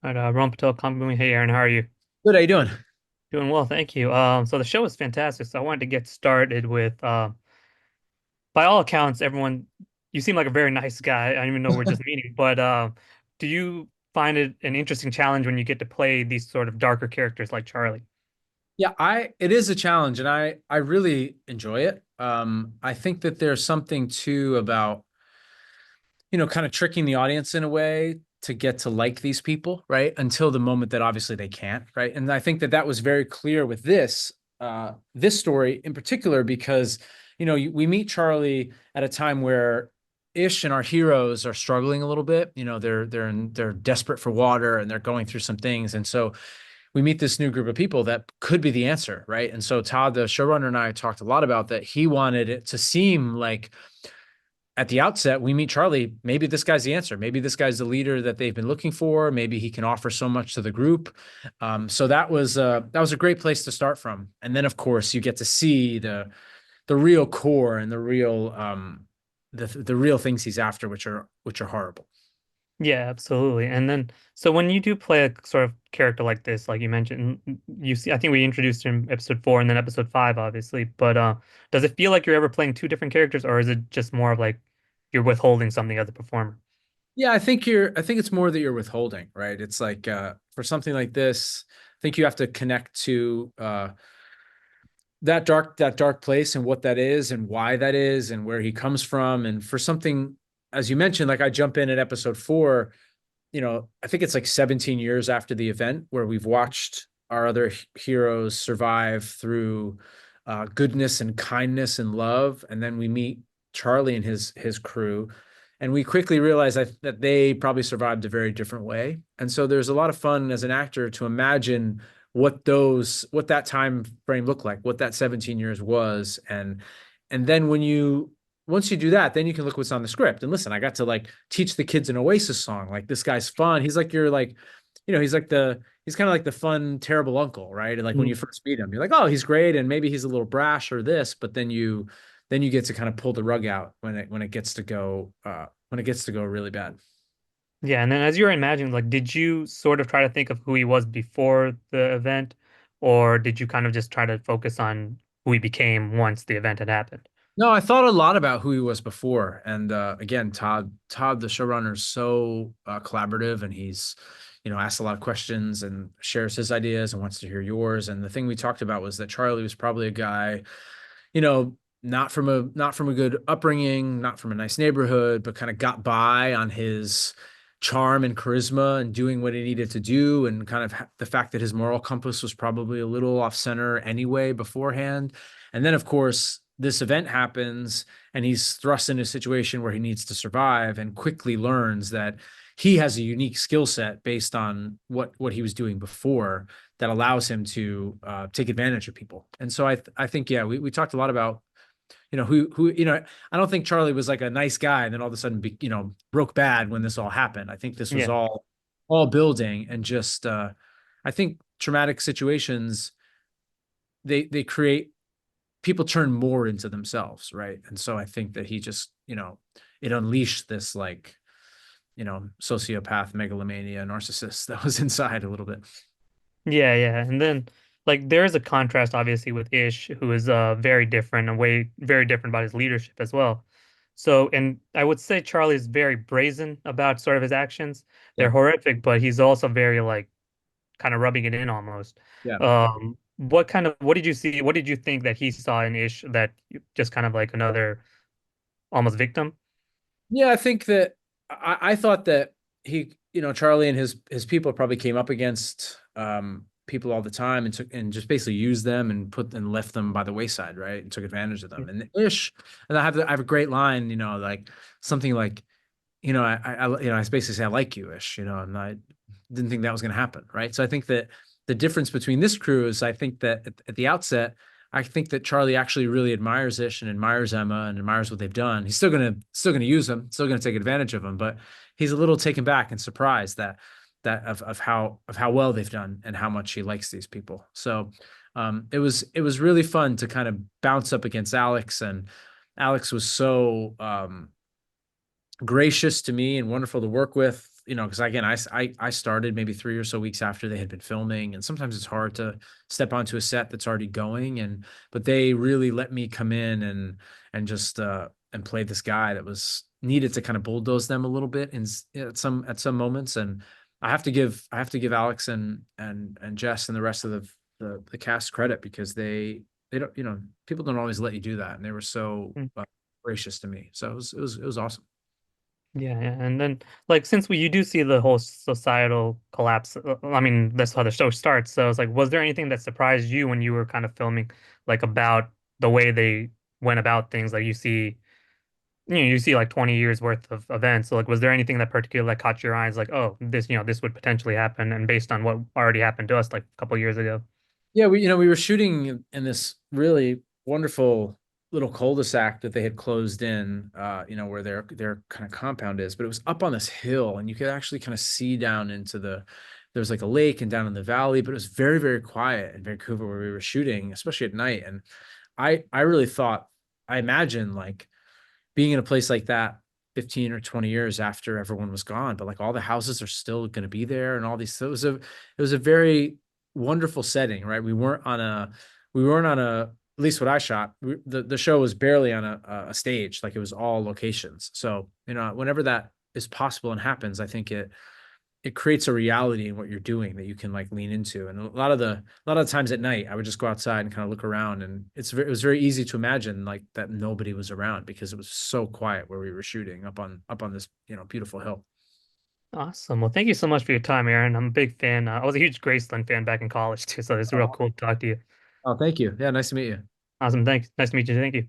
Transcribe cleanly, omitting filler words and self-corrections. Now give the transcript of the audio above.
All right, Ron Patel, Company. Hey, Aaron, how are you? Good, how you doing? Doing well, thank you. So the show is fantastic. So I wanted to get started with, by all accounts, everyone, you seem like a very nice guy. I don't even know we're just meeting, but do you find it an interesting challenge when you get to play these sort of darker characters like Charlie? Yeah, it is a challenge and I really enjoy it. I think that there's something too about, kind of tricking the audience in a way to get to like these people, right? Until the moment that obviously they can't, right? And I think that that was very clear with this story in particular because, we meet Charlie at a time where Ish and our heroes are struggling a little bit. They're desperate for water and they're going through some things. And so we meet this new group of people that could be the answer, right? And so Todd, the showrunner, and I talked a lot about that. He wanted it to seem like at the outset, we meet Charlie. Maybe this guy's the answer. Maybe this guy's the leader that they've been looking for. Maybe he can offer so much to the group. So that was a great place to start from. And then, of course, you get to see the real core and the real things he's after, which are horrible. Yeah, absolutely. And then, so when you do play a sort of character like this, like you mentioned, you see, I think we introduced him episode four and then episode five, obviously. But does it feel like you're ever playing two different characters, or is it just more of like you're withholding something as a performer? Yeah, I think it's more that you're withholding, right? It's like for something like this, I think you have to connect to that dark place and what that is and why that is and where he comes from. And for something, as you mentioned, like I jump in at episode four, I think it's like 17 years after the event where we've watched our other heroes survive through goodness and kindness and love. And then we meet Charlie and his crew. And we quickly realize that they probably survived a very different way. And so there's a lot of fun as an actor to imagine what that time frame looked like, what that 17 years was. And then once you do that, then you can look what's on the script. And listen, I got to like teach the kids an Oasis song. Like this guy's fun. He's like you're like, he's kind of like the fun, terrible uncle, right? And like when you Mm. first meet him, you're like, oh, he's great, and maybe he's a little brash or this, but then you get to kind of pull the rug out when it gets to go when it gets to go really bad. Yeah, and then as you were imagining, like, did you sort of try to think of who he was before the event, or did you kind of just try to focus on who he became once the event had happened? No, I thought a lot about who he was before, and again, Todd, the showrunner, is so collaborative, and he's, asks a lot of questions and shares his ideas and wants to hear yours. And the thing we talked about was that Charlie was probably a guy, not from a good upbringing, not from a nice neighborhood, but kind of got by on his charm and charisma and doing what he needed to do, and kind of the fact that his moral compass was probably a little off center anyway beforehand. And then, of course, this event happens, and he's thrust in a situation where he needs to survive, and quickly learns that he has a unique skill set based on what he was doing before that allows him to take advantage of people. And so I think, yeah, we talked a lot about, who I don't think Charlie was like a nice guy and then all of a sudden broke bad when this all happened. I think this was Yeah. all building, and just I think traumatic situations, they create, people turn more into themselves, right? And so I think that he just, it unleashed this, like, sociopath, megalomania, narcissist that was inside a little bit. Yeah, yeah. And then like there is a contrast obviously with Ish, who is very different, a way very different about his leadership as well. So, and I would say Charlie is very brazen about sort of his actions. Yeah. They're horrific, but he's also very like kind of rubbing it in almost. Yeah. What did you see? What did you think that he saw in Ish that just kind of like another almost victim? Yeah, I think that I thought that Charlie and his people probably came up against people all the time, and took and just basically used them and put and left them by the wayside, right? And took advantage of them. And Ish, and I have a great line, like something like, I basically say I like you, Ish, and I didn't think that was going to happen, right? So I think that the difference between this crew is, I think that at the outset, I think that Charlie actually really admires Ish and admires Emma and admires what they've done. He's still gonna use them, still gonna take advantage of them, but he's a little taken back and surprised of how well they've done and how much he likes these people. So it was really fun to kind of bounce up against Alex, and Alex was so gracious to me and wonderful to work with. because again, I started maybe 3 or so weeks after they had been filming, and sometimes it's hard to step onto a set that's already going, and but they really let me come in and just and play this guy that was needed to kind of bulldoze them a little bit at some moments, and I have to give Alex and Jess and the rest of the cast credit because they don't people don't always let you do that, and they were so Mm. gracious to me, so it was awesome. Yeah, yeah. And then like since you do see the whole societal collapse, I mean, that's how the show starts. So it's like, was there anything that surprised you when you were kind of filming, like about the way they went about things? Like you see like 20 years worth of events. So like, was there anything that particularly like caught your eyes? Like, oh, this would potentially happen, and based on what already happened to us like a couple years ago. Yeah, we were shooting in this really wonderful little cul-de-sac that they had closed in, where their kind of compound is, but it was up on this hill, and you could actually kind of see down into there's like a lake and down in the valley, but it was very, very quiet in Vancouver where we were shooting, especially at night. And I really thought, I imagined like being in a place like that 15 or 20 years after everyone was gone, but like all the houses are still going to be there and all these, so it was a very wonderful setting, right? We weren't on a, at least what I shot, the show was barely on a stage, like it was all locations. So, whenever that is possible and happens, I think it creates a reality in what you're doing that you can like lean into. And a lot of times at night, I would just go outside and kind of look around, and it was very easy to imagine like that nobody was around because it was so quiet where we were shooting up on this beautiful hill. Awesome. Well, thank you so much for your time, Aaron. I'm a big fan. I was a huge Graceland fan back in college too, so it's real Oh, cool to talk to you. oh, thank you. Yeah, nice to meet you. Awesome. Thanks. Nice to meet you. Thank you.